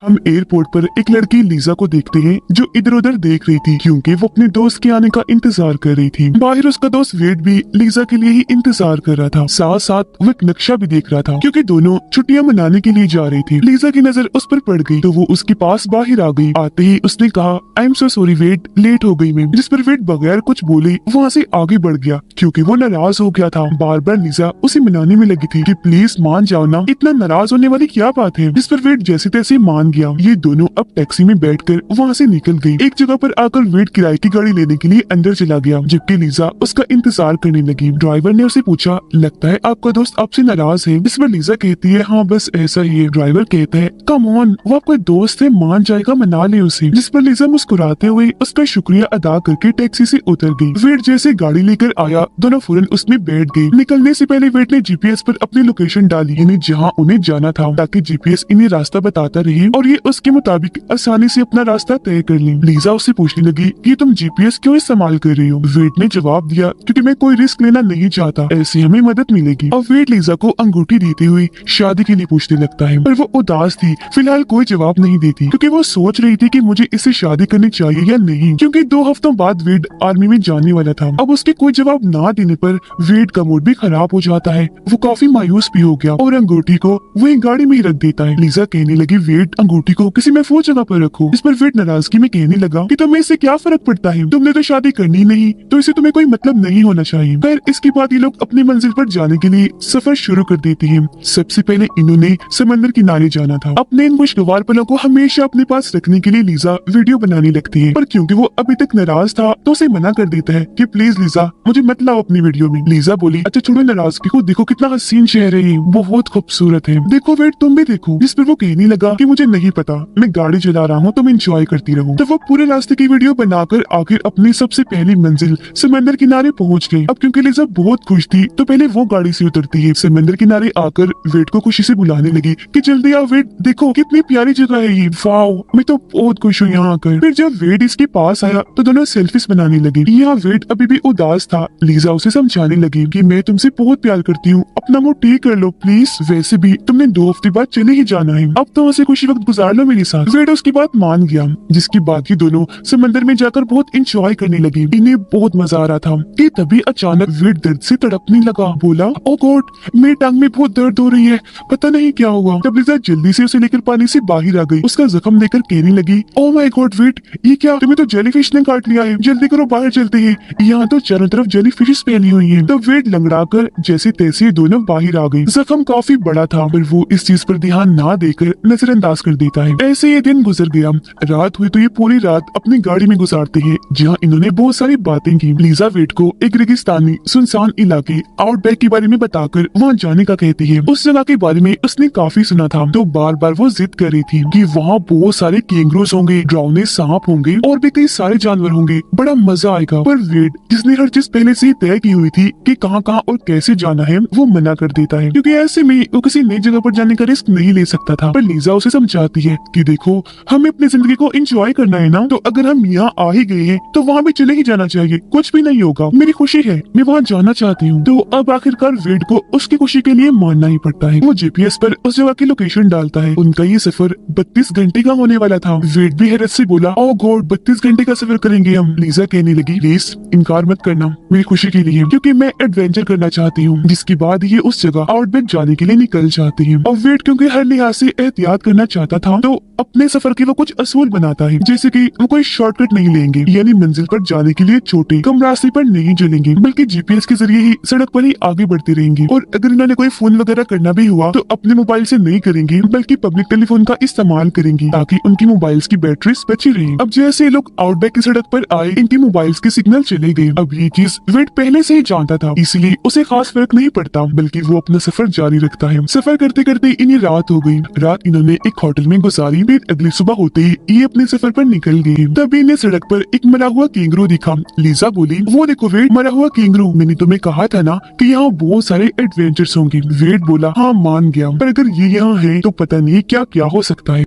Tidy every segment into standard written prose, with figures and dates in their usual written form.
हम एयरपोर्ट पर एक लड़की लीजा को देखते हैं जो इधर उधर देख रही थी क्योंकि वो अपने दोस्त के आने का इंतजार कर रही थी। बाहर उसका दोस्त वेड भी लीजा के लिए ही इंतजार कर रहा था। साथ साथ वो एक नक्शा भी देख रहा था क्योंकि दोनों छुट्टियां मनाने के लिए जा रही थी। लीजा की नजर उस पर पड़ गई तो वो उसके पास बाहर आ गई। आते ही उसने कहा I am so sorry Wade, late हो गई मैं। जिस पर वेड बगैर कुछ बोले वहाँ से आगे बढ़ गया क्योंकि वो नाराज हो गया था। बार बार लीजा उसे मनाने में लगी थी कि प्लीज मान जाओ ना, इतना नाराज होने वाली क्या बात है। जिस पर वेड जैसे तैसे मान गया। ये दोनों अब टैक्सी में बैठकर वहाँ से निकल गई। एक जगह पर आकर वेड किराए की गाड़ी लेने के लिए अंदर चला गया जबकि लीजा उसका इंतजार करने लगी। ड्राइवर ने उसे पूछा लगता है आपका दोस्त आपसे नाराज है। इस पर लीजा कहती है हाँ बस ऐसा ही है। ड्राइवर कहता है कम ऑन, वो आपका दोस्त है, मान जाएगा, मना ले उसे। जिस पर लीजा मुस्कुराते हुए उसका शुक्रिया अदा करके टैक्सी से उतर गई। वेड जैसे गाड़ी लेकर आया दोनों फौरन उसमें बैठ गए। निकलने से पहले वेड ने जीपीएस पर अपनी लोकेशन डाली यानी जहाँ उन्हें जाना था ताकि जीपीएस इन्हें रास्ता बताता रहे और ये उसके मुताबिक आसानी से अपना रास्ता तय कर ले। लीजा उससे पूछने लगी कि तुम जीपीएस क्यों इस्तेमाल कर रही हो। वेड ने जवाब दिया क्योंकि मैं कोई रिस्क लेना नहीं चाहता, ऐसे हमें मदद मिलेगी। और वेड लीजा को अंगूठी देते हुए शादी के लिए पूछने लगता है पर वो उदास थी। फिलहाल कोई जवाब नहीं देती क्योंकि वो सोच रही थी कि मुझे इससे शादी करनी चाहिए या नहीं क्योंकि 2 हफ्तों बाद वेड आर्मी में जाने वाला था। अब उसके कोई जवाब ना देने पर वेड का मूड भी खराब हो जाता है। वो काफी मायूस भी हो गया और अंगूठी को वही गाड़ी में ही रख देता है। लीजा कहने लगी वेड अंगूठी को किसी महफूज जगह पर रखो। इस पर वेड नाराजगी में कहने लगा कि तुम्हें इससे क्या फर्क पड़ता है, तुमने तो शादी करनी नहीं तो इसे तुम्हें कोई मतलब नहीं होना चाहिए। खैर इसके बाद ये लोग अपनी मंजिल पर जाने के लिए सफर शुरू कर देते हैं। सबसे पहले इन्होंने समंदर किनारे जाना था। अपने इन खुशगवार पलों को हमेशा अपने पास रखने के लिए लीजा वीडियो बनाने लगती है पर क्योंकि वो अभी तक नाराज था तो उसे मना कर देता है कि प्लीज लीजा मुझे मत लाओ अपनी वीडियो में। लीजा बोली अच्छा छोड़ो नाराजगी को, देखो कितना हसीन शहर है ये, बहुत खूबसूरत है, देखो वेड तुम भी देखो। जिस पर वो कहने लगा कि मुझे नहीं पता, मैं गाड़ी चला रहा हूँ, तुम एंजॉय करती रहो। तो वो पूरे रास्ते की वीडियो बनाकर आखिर अपनी सबसे पहली मंजिल समंदर किनारे पहुँच गई। अब क्योंकि लीजा बहुत खुश थी तो पहले वो गाड़ी से उतरती है। समंदर किनारे आकर वेड को खुशी से बुलाने लगी कि जल्दी आओ वेड, देखो कितनी प्यारी जगह है ये, वाओ मैं तो बहुत खुश हूँ यहाँ आकर। फिर जब वेड इसके पास आया तो दोनों सेल्फीज बनाने लगे। यहाँ वेड अभी भी उदास था। लीजा उसे समझाने लगी कि मैं तुमसे बहुत प्यार करती हूँ, अपना मूड ठीक कर लो प्लीज, वैसे भी तुमने 2 हफ्ते बाद चले ही जाना है, अब तो उसे खुशी वक्त गुजार लो मेरे साथ। वेड उसकी बात मान गया जिसके बाद ये दोनों समंदर में जाकर बहुत इंजॉय करने लगे। इन्हें बहुत मजा आ रहा था कि तभी अचानक वेड दर्द से तड़पने लगा। बोला ओ गॉड मेरी टांग में बहुत दर्द हो रही है, पता नहीं क्या हुआ। तब लीजा जल्दी से उसे लेकर पानी से बाहर आ गई। उसका जख्म देखकर कहने लगी ओ माय गॉड वेड ये क्या, तुम्हें तो जेलीफिश ने काट लिया है, जल्दी करो बाहर चलते हैं, यहाँ तो चारों तरफ जेलीफिश फैली हुई है। तो वेड लंगड़ाकर जैसे तैसे दोनों बाहर आ गई। जख्म काफी बड़ा था पर वो इस चीज पर ध्यान ना देकर नजरअंदाज कर देता है। ऐसे ये दिन गुजर गया। रात हुई तो ये पूरी रात अपनी गाड़ी में गुजारते हैं जहाँ इन्होंने बहुत सारी बातें की। लीजा वेड को एक रेगिस्तानी सुनसान इलाके आउटबैक के बारे में बताकर वहाँ जाने का कहती है। उस जगह के बारे में उसने काफी सुना था तो बार बार वो जिद कर रही थी कि वहाँ बहुत सारे कैंगरूज होंगे, डरावने सांप होंगे और भी कई सारे जानवर होंगे, बड़ा मजा आएगा। पर वेड जिसने हर चीज पहले से ही तय की हुई थी कि कहाँ कहाँ और कैसे जाना है वो मना कर देता है क्योंकि ऐसे में वो किसी नई जगह पर जाने का रिस्क नहीं ले सकता था। पर लीजा उसे समझाती है कि देखो हमें अपनी जिंदगी को एंजॉय करना है ना, तो अगर हम यहाँ आ ही गए हैं तो वहाँ भी चले ही जाना चाहिए, कुछ भी नहीं होगा, मेरी खुशी है, मैं वहाँ जाना चाहती हूँ। तो अब आखिरकार वेड को उसकी खुशी के लिए मानना ही पड़ता है। वो जीपीएस पर उस जगह की लोकेशन डालता है। उनका ये सफर 32 घंटे का होने वाला था। वेड भी हैरत से बोला ओ गॉड 32 घंटे का सफर करेंगे हम। लीजा कहने लगी प्लीज इनकार मत करना मेरी खुशी के लिए क्योंकि मैं एडवेंचर करना चाहती हूँ। जिसके बाद ये उस जगह आउटबैक जाने के लिए निकल जाती है। और वेड क्योंकि हर लिहाज से एहतियात करना चाहता था तो अपने सफर के वो कुछ असूल बनाता है जैसे कि वो कोई शॉर्टकट नहीं लेंगे यानी मंजिल पर जाने के लिए छोटे कम रास्ते पर नहीं चलेंगे बल्कि जीपीएस के जरिए ही सड़क पर ही आगे बढ़ते रहेंगे। और अगर इन्होंने कोई फोन वगैरह करना भी हुआ तो अपने मोबाइल से नहीं करेंगे बल्कि पब्लिक टेलीफोन का इस्तेमाल करेंगे ताकि उनकी मोबाइल्स की बैटरीज बची रहे। अब जैसे लोग आउटबैक की सड़क पर आए इनकी मोबाइल्स के सिग्नल चले गए। अब ये चीज वेड पहले से ही जानता था इसलिए उसे खास फर्क नहीं पड़ता बल्कि वो अपना सफर जारी रखता है। सफर करते करते इन्हें रात हो गई। रात इन्होंने एक होटल में गुजारी। फिर अगली सुबह होते ही ये अपने सफर पर निकल गए। तभी इन्हें सड़क पर एक मरा हुआ कैंगरू दिखा। लीजा बोली वो देखो वेड मरा हुआ कैंगरू, मैंने तुम्हें कहा था ना कि यहाँ बहुत सारे एडवेंचर्स होंगे। वेड बोला हाँ मान गया पर अगर ये यहाँ है तो पता नहीं क्या क्या हो सकता है।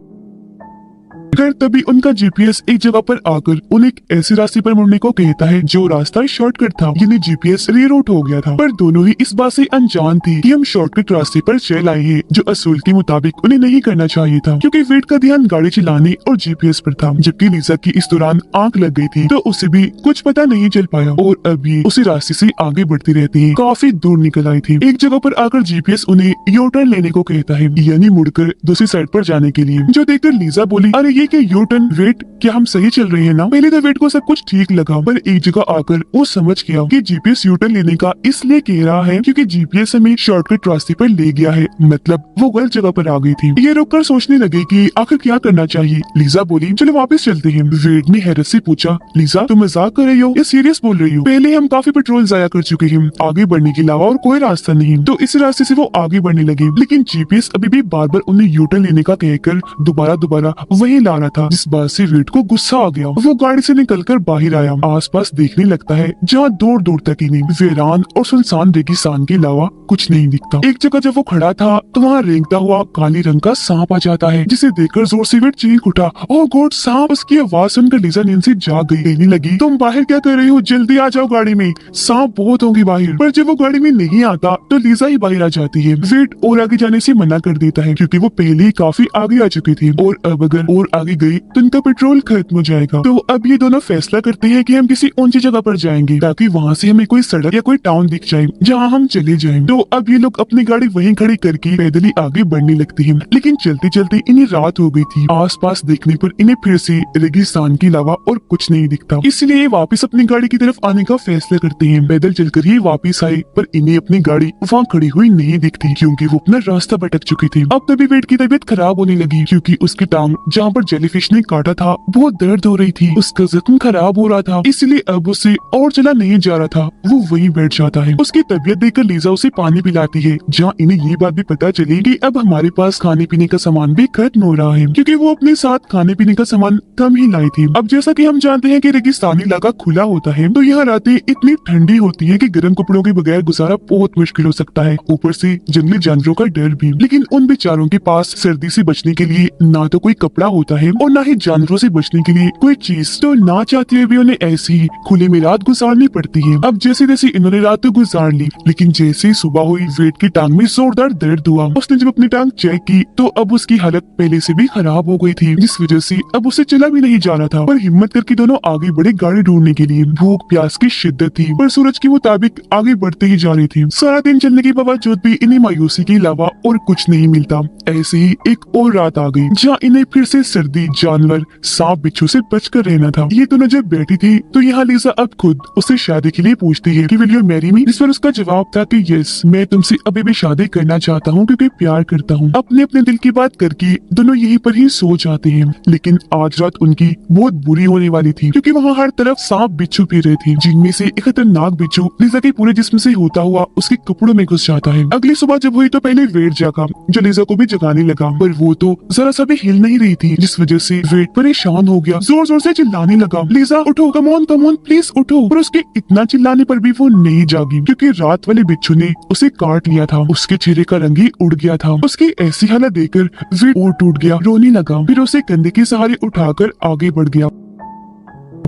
खैर तभी उनका जीपीएस एक जगह पर आकर उन्हें एक ऐसे रास्ते पर मुड़ने को कहता है जो रास्ता शॉर्टकट था, यानी जीपीएस रीरूट हो गया था। पर दोनों ही इस बात से अनजान थी कि हम शॉर्टकट रास्ते पर चल आए हैं, जो असूल के मुताबिक उन्हें नहीं करना चाहिए था, क्योंकि वेट का ध्यान गाड़ी चलाने और जीपीएस पर था। जबकि लीजा की इस दौरान आंख लग गई थी, तो उसे भी कुछ पता नहीं चल पाया और अब ये उसी रास्ते से आगे बढ़ती रहती है। काफी दूर निकल आई थी। एक जगह पर आकर जीपीएस उन्हें यू टर्न लेने को कहता है, यानी मुड़कर दूसरी साइड पर जाने के लिए। जो देखकर लीजा बोली, अरे ये क्या यू टर्न? वेट, क्या हम सही चल रहे हैं ना? पहले तो वेट को सब कुछ ठीक लगा, पर एक जगह आकर वो समझ गया कि जीपीएस यू टर्न लेने का इसलिए कह रहा है क्योंकि जीपीएस हमें शॉर्टकट रास्ते पर ले गया है, मतलब वो गलत जगह पर आ गई थी। ये रुककर सोचने लगे कि आखिर क्या करना चाहिए। लीजा बोली, चलो वापस चलते हैं। वेट ने हैरत से पूछा, लीजा तुम मजाक कर रही हो या सीरियस बोल रही हो? पहले हम काफी पेट्रोल जाया कर चुके हैं, आगे बढ़ने के अलावा और कोई रास्ता नहीं। तो इस रास्ते से वो आगे बढ़ने लगे, लेकिन जीपीएस अभी भी बार बार उन्हें यू टर्न लेने का कहकर दोबारा दोबारा वही ला रहा था, जिस बात से वेट को गुस्सा आ गया। वो गाड़ी से निकलकर बाहर आया, आसपास देखने लगता है, जहाँ दूर दूर तक ही नहीं, वीरान और सुनसान रेगिस्तान के अलावा कुछ नहीं दिखता। एक जगह जब वो खड़ा था तो वहाँ रेंगता हुआ काली रंग का सांप आ जाता है, जिसे देखकर जोर से वेट चीख उठा, ओह गॉड सांप! उसकी आवाज सुनकर लीजा नींद से जाग गई। कहने लगी, तुम बाहर क्या कर रही हो? जल्दी आ जाओ गाड़ी में, सांप बहुत होंगे बाहर। पर जब वो गाड़ी में नहीं आता तो लीजा ही बाहर आ जाती है। वेट और आगे जाने से मना कर देता है क्योंकि वो पहले ही काफी आगे आ चुकी थी और अब अगर और आगे गई तो इनका पेट्रोल खत्म हो जाएगा। तो अब ये दोनों फैसला करते हैं कि हम किसी ऊंची जगह पर जाएंगे ताकि वहाँ से हमें कोई सड़क या कोई टाउन दिख जाए जहाँ हम चले जाएं। तो अब ये लोग अपनी गाड़ी वहीं खड़ी करके पैदल ही आगे बढ़ने लगती है, लेकिन चलते चलते इन्हें रात हो गई थी। आसपास देखने पर इन्हें फिर से रेगिस्तान के अलावा और कुछ नहीं दिखता, इसलिए वापस अपनी गाड़ी की तरफ आने का फैसला करते हैं। पैदल चलकर ही वापस आए, पर इन्हें अपनी गाड़ी वहाँ खड़ी हुई नहीं दिखती क्योंकि वो अपना रास्ता भटक चुकी थी। अब तभी वेट की तबीयत खराब होने लगी क्योंकि उसकी टांग जहाँ पर जेलीफिश ने काटा था बहुत दर्द हो रही थी, उसका जख्म खराब हो रहा था, इसलिए अब उसे और चला नहीं जा रहा था। वो वहीं बैठ जाता है। उसकी तबीयत देखकर लीजा उसे पानी पिलाती है, जहाँ इन्हें ये बात भी पता चली कि अब हमारे पास खाने पीने का सामान भी खत्म हो रहा है, क्योंकि वो अपने साथ खाने पीने का सामान कम ही लाई थी। अब जैसा कि हम जानते हैं कि रेगिस्तानी इलाका खुला होता है, तो यहाँ रातें इतनी ठंडी होती है कि गर्म कपड़ों के बगैर गुजारा बहुत मुश्किल हो सकता है, ऊपर से जंगली जानवरों का डर भी। लेकिन उन बेचारों के पास सर्दी से बचने के लिए ना तो कोई कपड़ा होता है और ना ही जानवरों से बचने के लिए कोई चीज, तो ना चाहते हुए भी उन्हें ऐसी ही खुले में रात गुजारनी पड़ती है। अब जैसे जैसे इन्होंने रात तो गुजार ली, लेकिन जैसे ही सुबह हुई वेट की टांग में जोरदार दर्द हुआ। उसने जब अपनी टांग चेक की तो अब उसकी हालत पहले से भी खराब हो गई थी, जिस वजह से अब उसे चला भी नहीं जा रहा था। पर हिम्मत करके दोनों आगे बढ़े गाड़ी ढूंढने के लिए। भूख प्यास की शिद्दत थी, पर सूरज के मुताबिक आगे बढ़ते ही जा रही थी। सारा दिन चलने के बावजूद भी इन्हें मायूसी के अलावा और कुछ नहीं मिलता। ऐसे ही एक और रात आ गई जहाँ इन्हें फिर से सर्दी, जानवर, सांप बिच्छू से बचकर रहना था। ये दोनों जब बैठी थी तो यहाँ लीजा अब खुद उससे शादी के लिए पूछती है कि विल यू मैरी मी, जिस पर उसका जवाब था कि यस, मैं तुमसे अभी भी शादी करना चाहता हूँ क्योंकि प्यार करता हूँ। अपने अपने दिल की बात करके दोनों यहीं पर ही सो जाते हैं। लेकिन आज रात उनकी बहुत बुरी होने वाली थी क्योंकि वहाँ हर तरफ सांप बिच्छू फिर रहे थे, जिनमें से एक खतरनाक बिच्छू लीजा के पूरे जिस्म से होता हुआ उसके कपड़ों में घुस जाता है। अगली सुबह जब हुई तो पहले वेट जागा, जो लीजा को भी जगाने लगा, पर वो तो जरा सा भी हिल नहीं रही थी, जिस वजह से वेट परेशान हो गया, जोर जोर से चिल्लाने लगा, लीजा उठो, कम ऑन प्लीज उठो। पर उसके इतना चिल्लाने पर भी वो नहीं जागी क्योंकि रात वाले बिच्छू ने उसे काट लिया था। उसके चेहरे का रंग ही उड़ गया था। उसकी ऐसी हालत देखकर वेट और टूट गया, रोने लगा, फिर उसे कंधे के सहारे उठाकर आगे बढ़ गया।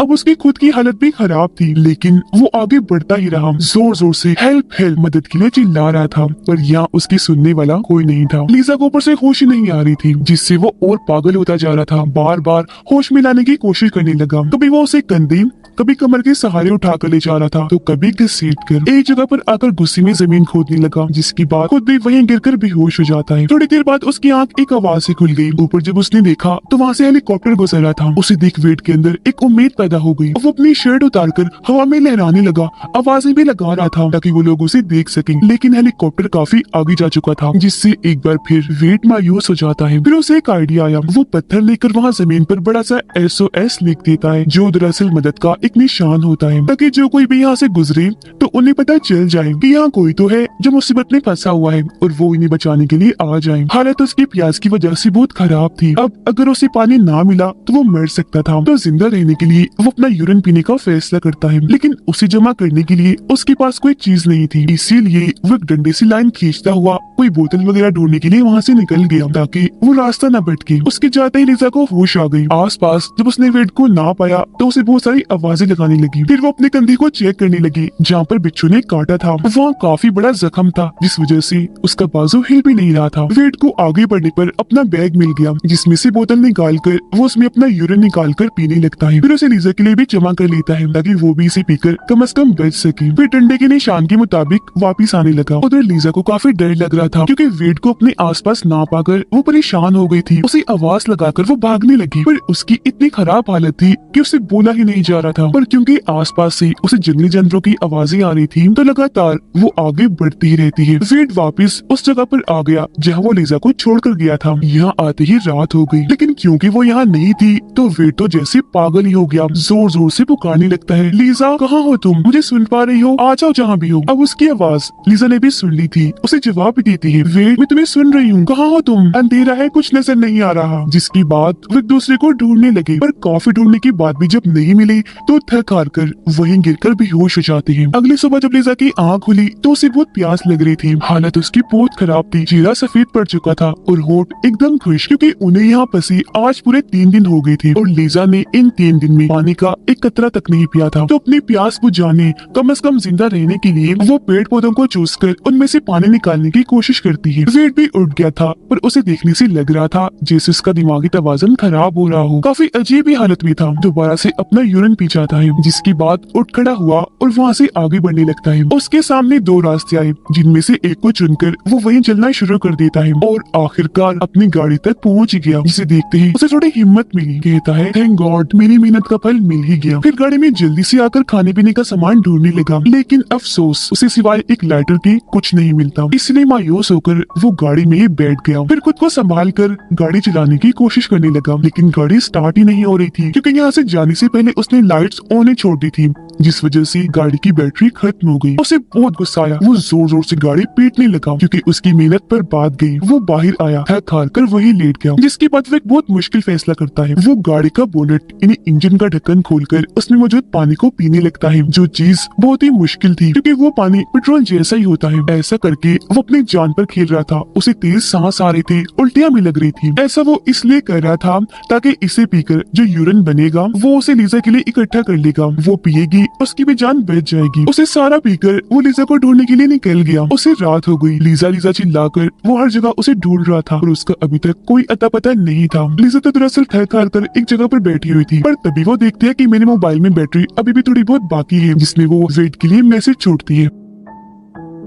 अब उसकी खुद की हालत भी खराब थी, लेकिन वो आगे बढ़ता ही रहा, जोर जोर से हेल्प हेल्प मदद के लिए चिल्ला रहा था, पर यहाँ उसकी सुनने वाला कोई नहीं था। लीजा को ऊपर से होश ही नहीं आ रही थी, जिससे वो और पागल होता जा रहा था। बार बार होश में लाने की कोशिश करने लगा, कभी वो उसे कंधे, कभी कमर के सहारे उठाकर ले जा रहा था, तो कभी घसीट कर। एक जगह पर आकर गुस्से में जमीन खोदने लगा, जिसकी बाद खुद भी वहीं गिरकर बेहोश हो जाता है। थोड़ी देर बाद उसकी आंख एक आवाज से खुल गई। ऊपर जब उसने देखा तो वहाँ से हेलीकॉप्टर गुजर रहा था। उसे देख वेट के अंदर एक उम्मीद पैदा हो गई। वो अपनी शर्ट उतारकर हवा में लहराने लगा, आवाजें भी लगा रहा था ताकि वो लोग उसे देख सकें। लेकिन हेलीकॉप्टर काफी आगे जा चुका था, जिससे एक बार फिर वेट मायूस हो जाता है। फिर उसे एक आइडिया आया, वो पत्थर लेकर वहाँ जमीन पर बड़ा सा SOS लिख देता है, जो दरअसल मदद का एक निशान होता है, ताकि जो कोई भी यहाँ से गुजरे तो उन्हें पता चल जाए कि यहाँ कोई तो है जो मुसीबत में फंसा हुआ है और वो इन्हें बचाने के लिए आ जाए। हालत उसकी प्यास की वजह से बहुत खराब थी। अब अगर उसे पानी ना मिला तो वो मर सकता था, तो जिंदा रहने के लिए वो अपना यूरिन पीने का फैसला करता है, लेकिन उसे जमा करने के लिए उसके पास कोई चीज नहीं थी। इसीलिए वो एक डंडे से लाइन खींचता हुआ कोई बोतल वगैरह ढूंढने के लिए वहाँ से निकल गया ताकि वो रास्ता न भटके। उसके जाते ही लिजा को होश आ गई। आसपास जब उसने वेड को ना पाया तो उसे बहुत सारी आवाजें लगाने लगी। फिर वो अपने कंधे को चेक करने लगी जहाँ पर बिच्छू ने काटा था। वहाँ काफी बड़ा जख्म था जिस वजह से उसका बाजू हिल भी नहीं रहा था। वेड को आगे बढ़ने पर अपना बैग मिल गया जिसमें से बोतल निकाल कर वो उसमें अपना यूरिन निकाल कर पीने लगता है। फिर उसे लीजा के लिए भी जमा कर लेता है ताकि वो भी इसे पीकर कम से कम बच सके। फिर डंडे के निशान के मुताबिक वापिस आने लगा। उधर लीजा को काफी डर लग रहा था क्योंकि वेड को अपने आसपास ना पाकर वो परेशान हो गई थी। उसे आवाज लगाकर वो भागने लगी पर उसकी इतनी खराब हालत थी कि उसे बोला ही नहीं जा रहा था। पर क्योंकि आसपास से उसे जंगली जानवरों की आवाजें आ रही थी तो लगातार वो आगे बढ़ती ही रहती है। वेड वापिस उस जगह पर आ गया जहाँ वो लीजा को छोड़कर गया था। यहाँ आते ही रात हो गई, लेकिन क्योंकि वो यहाँ नहीं थी तो वेड तो जैसे पागल ही हो गया। जोर जोर से पुकारने लगता है, लीजा कहाँ हो तुम? मुझे सुन पा रही हो? आ जाओ जहाँ भी हो। अब उसकी आवाज लीजा ने भी सुन ली थी। उसे जवाब भी देती है, वेड मैं तुम्हें सुन रही हूँ, कहाँ हो तुम? अंधेरा है, कुछ नजर नहीं आ रहा। जिसकी बात वो एक दूसरे को ढूंढने लगे पर काफी ढूंढने के बाद भी जब नहीं मिली तो थक हार कर वहीं गिरकर बेहोश हो जाते हैं। अगली सुबह जब लीजा की आँख खुली तो उसे बहुत प्यास लग रही थी। हालत उसकी बहुत खराब थी, चेहरा सफेद पड़ चुका था और होठ एकदम खुश क्योंकि उन्हें यहाँ फंसी आज पूरे 3 दिन हो गए थे और लीजा ने इन 3 दिन में पानी का एक कतरा तक नहीं पिया था। तो अपनी प्यास बुझाने कम से कम जिंदा रहने के लिए वो पेड़ पौधों को चूस कर उनमें से पानी निकालने की कोशिश करती है। वेड भी उठ गया था पर उसे देखने से लग रहा था जैसे उसका दिमागी तवाज़ुन खराब हो रहा हो। काफी अजीब ही हालत में था। दोबारा से अपना यूरिन पी जाता है जिसकी बाद उठ खड़ा हुआ और वहाँ से आगे बढ़ने लगता है। उसके सामने 2 रास्ते आए जिनमें से एक को चुनकर वो वहीं चलना शुरू कर देता है और आखिरकार अपनी गाड़ी तक पहुँच गया। जिसे देखते ही उसे थोड़ी हिम्मत मिली। कहता है, थैंक गॉड मेरी मेहनत का फल मिल ही गया। फिर गाड़ी में जल्दी से आकर खाने पीने का सामान ढूंढने लगा, लेकिन अफसोस उसे सिवाय एक लाइटर के कुछ नहीं मिलता। इसलिए मायूस होकर वो गाड़ी में ही बैठ गया। फिर खुद को संभाल कर गाड़ी चलाने की कोशिश करने लगा, लेकिन गाड़ी स्टार्ट ही नहीं हो रही थी क्योंकि यहाँ से जाने से पहले उसने लाइट्स ऑन ही छोड़ दी थी जिस वजह से गाड़ी की बैटरी खत्म हो गई। उसे बहुत गुस्सा आया। वो जोर जोर से गाड़ी पीटने लगा क्योंकि उसकी मेहनत पर बात गई। वो बाहर आया, थक हार कर वहीं लेट गया। जिसके बाद वो एक बहुत मुश्किल फैसला करता है। वो गाड़ी का बोनेट यानी इंजन का ढक्कन खोलकर उसमें मौजूद पानी को पीने लगता है, जो चीज बहुत ही मुश्किल थी क्योंकि वो पानी पेट्रोल जैसा ही होता है। ऐसा करके वो अपनी जान पर खेल रहा था। उसे तेज सांस आ रही थी, उल्टियां भी लग रही थी। ऐसा वो इसलिए कर रहा था ताकि इसे पीकर जो यूरिन बनेगा वो उसे लीजा के लिए इकट्ठा कर लेगा। वो पिएगी, उसकी भी जान बच जाएगी। उसे सारा पीकर वो लीजा को ढूंढने के लिए निकल गया। उसे रात हो गई। लीजा लीजा चिल्लाकर वो हर जगह उसे ढूंढ रहा था और उसका अभी तक कोई अता पता नहीं था। लीजा तो दरअसल थक हार कर एक जगह पर बैठी हुई थी, पर तभी वो देखती है कि मेरे मोबाइल में बैटरी अभी भी थोड़ी बहुत बाकी है, जिसमें वो वेट के लिए मैसेज छोड़ती है।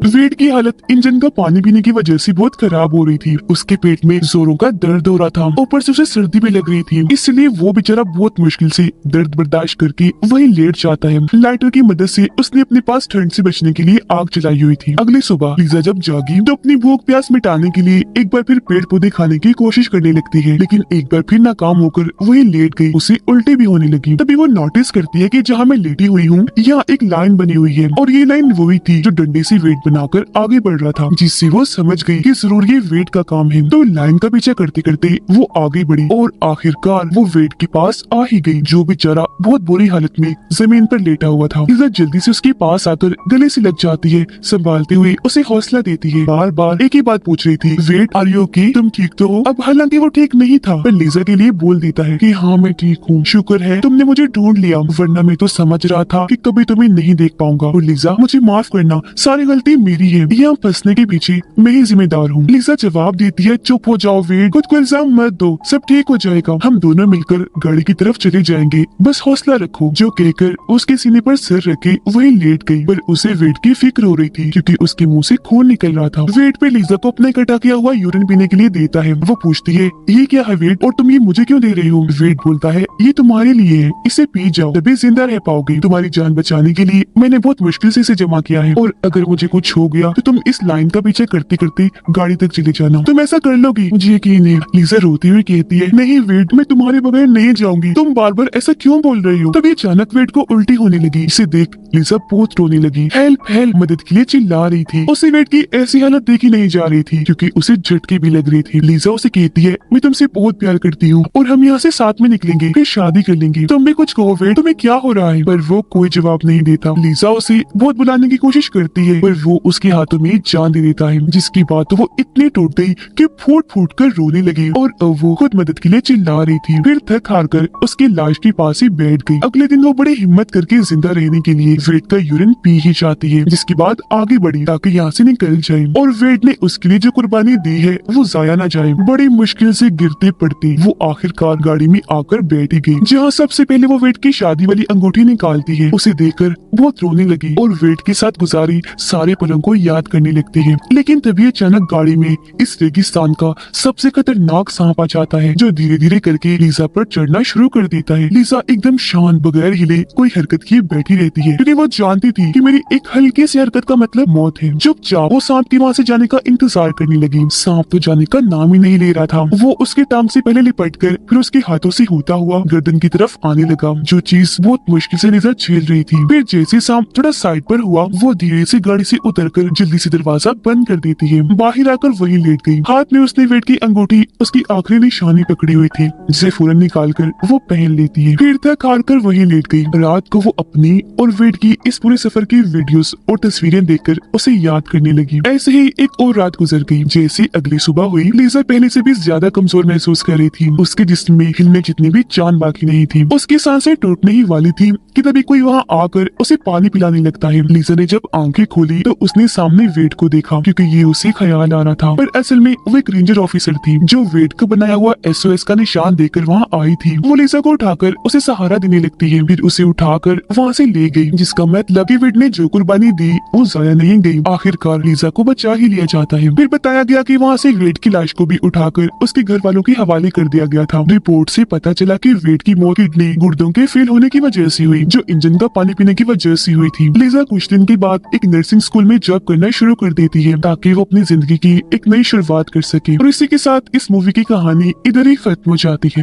वेड की हालत इंजन का पानी पीने की वजह से बहुत खराब हो रही थी। उसके पेट में जोरों का दर्द हो रहा था, ऊपर से उसे सर्दी भी लग रही थी। इसलिए वो बेचारा बहुत मुश्किल से दर्द बर्दाश्त करके वहीं लेट जाता है। लाइटर की मदद से उसने अपने पास ठंड से बचने के लिए आग जलाई हुई थी। अगली सुबह लीजा जब जागी तो अपनी भूख प्यास मिटाने के लिए एक बार फिर पेड़ पौधे खाने की कोशिश करने लगती है, लेकिन एक बार फिर नाकाम होकर वहीं लेट गई। उसे उल्टी भी होने लगी। तभी वो नोटिस करती है कि जहाँ मैं लेटी हुई हूँ यहाँ एक लाइन बनी हुई है और ये लाइन वही थी जो डंडे से वेट बनाकर आगे बढ़ रहा था, जिससे वो समझ गई कि जरूर ये वेट का काम है। तो लाइन का पीछा करते करते वो आगे बढ़ी और आखिरकार वो वेट के पास आ ही गई, जो बेचारा बहुत बुरी हालत में जमीन पर लेटा हुआ था। लीजा जल्दी से उसके पास आकर गले से लग जाती है, संभालते हुए उसे हौसला देती है। बार बार एक ही बात पूछ रही थी, वेट आर यू ओके? तुम ठीक तो हो? अब हालांकि वो ठीक नहीं था पर लीजा के लिए बोल देता है कि हाँ मैं ठीक हूँ, शुक्र है तुमने मुझे ढूंढ लिया, वरना मैं तो समझ रहा था कि कभी तुम्हें नहीं देख पाऊंगा। और लीजा मुझे माफ करना, सारी गलती मेरी है, यहाँ फंसने के पीछे मैं ही जिम्मेदार हूँ। लीजा जवाब देती है, चुप हो जाओ वेट, खुद को इल्जाम मत दो, सब ठीक हो जाएगा, हम दोनों मिलकर गाड़ी की तरफ चले जाएंगे, बस हौसला रखो। जो कहकर उसके सीने पर सिर रखे वही लेट गई, पर उसे वेट की फिक्र हो रही थी क्योंकि उसके मुंह से खून निकल रहा था। वेट पे लीजा को अपना इकट्ठा किया हुआ यूरिन पीने के लिए देता है। वो पूछती है, ये क्या है वेट, और तुम ये मुझे क्यों दे रही हो? वेट बोलता है, ये तुम्हारे लिए है, इसे पी जाओ, तभी जिंदा रह पाओगे। तुम्हारी जान बचाने के लिए मैंने बहुत मुश्किल से इसे जमा किया है और अगर मुझे कुछ कुछ हो गया तो तुम इस लाइन का पीछा करते करते गाड़ी तक चले जाना। तुम ऐसा कर लोगी? मुझे यकीन है। लीजा रोती हुई कहती है, नहीं वेड, मैं तुम्हारे बगैर नहीं जाऊंगी। तुम बार बार ऐसा क्यों बोल रही हो? तभी अचानक वेड को उल्टी होने लगी। इसे देख लीजा बहुत रोने लगी। हेल्प हेल्प मदद के लिए चिल्ला रही थी। उसे वेड की ऐसी हालत देखी नहीं जा रही थी क्योंकि उसे झटके भी लग रही थी। लीजा उसे कहती है, मैं तुमसे बहुत प्यार करती हूँ और हम यहाँ से साथ में निकलेंगे, फिर शादी कर लेंगे। तुम भी कुछ कहो वेड, तुम्हें क्या हो रहा है? पर वो कोई जवाब नहीं देता। लीजा उसे बहुत बुलाने की कोशिश करती है पर वो उसके हाथों में जान दे देता है, जिसकी बात वो इतनी टूट गई कि फूट फूट कर रोने लगी और अब वो खुद मदद के लिए चिल्ला रही थी। फिर थक हार कर उसकी लाश के पास ही बैठ गई। अगले दिन वो बड़ी हिम्मत करके जिंदा रहने के लिए वेड का यूरिन पी ही चाहती है, जिसकी बात आगे बढ़ी ताकि यहाँ से निकल जाए। और वेड ने उसके लिए जो कुर्बानी दी है वो जाया न जाए। बड़ी मुश्किल से गिरते पड़ते वो आखिरकार गाड़ी में आकर बैठ गई, जहाँ सबसे पहले वो वेड की शादी वाली अंगूठी निकालती है। उसे देखकर बहुत रोने लगी और वेड के साथ गुजारी सारे पलों को याद करने लगती है। लेकिन तभी अचानक गाड़ी में इस रेगिस्तान का सबसे खतरनाक सांप आ जाता है, जो धीरे धीरे करके लीजा पर चढ़ना शुरू कर देता है। लीजा एकदम शांत बगैर हिले कोई हरकत किए बैठी रहती है क्योंकि वो जानती थी कि मेरी एक हल्की सी हरकत का मतलब मौत है। चुपचाप वो सांप के वहाँ से जाने का इंतजार करने लगी। सांप तो जाने का नाम ही नहीं ले रहा था। वो उसके टांग से पहले लिपट कर फिर उसके हाथों से होता हुआ गर्दन की तरफ आने लगा, जो चीज बहुत मुश्किल से लीजा झेल रही थी। फिर जैसे सांप थोड़ा साइड पर हुआ वो धीरे से गाड़ी से उतरकर जल्दी से दरवाजा बंद कर देती है। बाहर आकर वहीं लेट गई। हाथ में उसने वेड की अंगूठी उसकी आखिरी निशानी पकड़ी हुई थी, जिसे फौरन निकालकर वो पहन लेती है। फिर थक हार कर वहीं लेट गई। रात को वो अपनी और वेड की इस पूरे सफर की वीडियोस और तस्वीरें देखकर उसे याद करने लगी। ऐसे ही एक और रात गुजर गई। जैसे अगली सुबह हुई लीजा पहले से भी ज्यादा कमजोर महसूस कर रही थी। उसके जिस्म में हिलने जितनी भी जान बाकी नहीं थी। उसकी सांसें टूटने ही वाली थी कि तभी कोई वहाँ आकर उसे पानी पिलाने लगता है। लीजा ने जब आंखें खोली तो उसने सामने वेड को देखा क्योंकि ये उसे ख्याल आ रहा था, पर असल में वो एक रेंजर ऑफिसर थी जो वेड का बनाया हुआ SOS का निशान देकर वहाँ आई थी। वो लीजा को उठाकर उसे सहारा देने लगती है, फिर उसे उठाकर वहाँ से ले गई, जिसका मतलब कि वेड ने जो कुर्बानी दी वो जाया नहीं गई। आखिरकार लीजा को बचा ही लिया जाता है। फिर बताया गया कि वहाँ से वेड की लाश को भी उठाकर उसके घर वालों के हवाले कर दिया गया था। रिपोर्ट से पता चला कि वेड की मौत किडनी गुर्दों के फेल होने की वजह से हुई, जो इंजन का पानी पीने की वजह से हुई थी। लीजा कुछ दिन के बाद एक नर्सिंग स्कूल में जॉब करना शुरू कर देती है ताकि वो अपनी जिंदगी की एक नई शुरुआत कर सके। और इसी के साथ इस मूवी की कहानी इधर ही खत्म हो जाती है।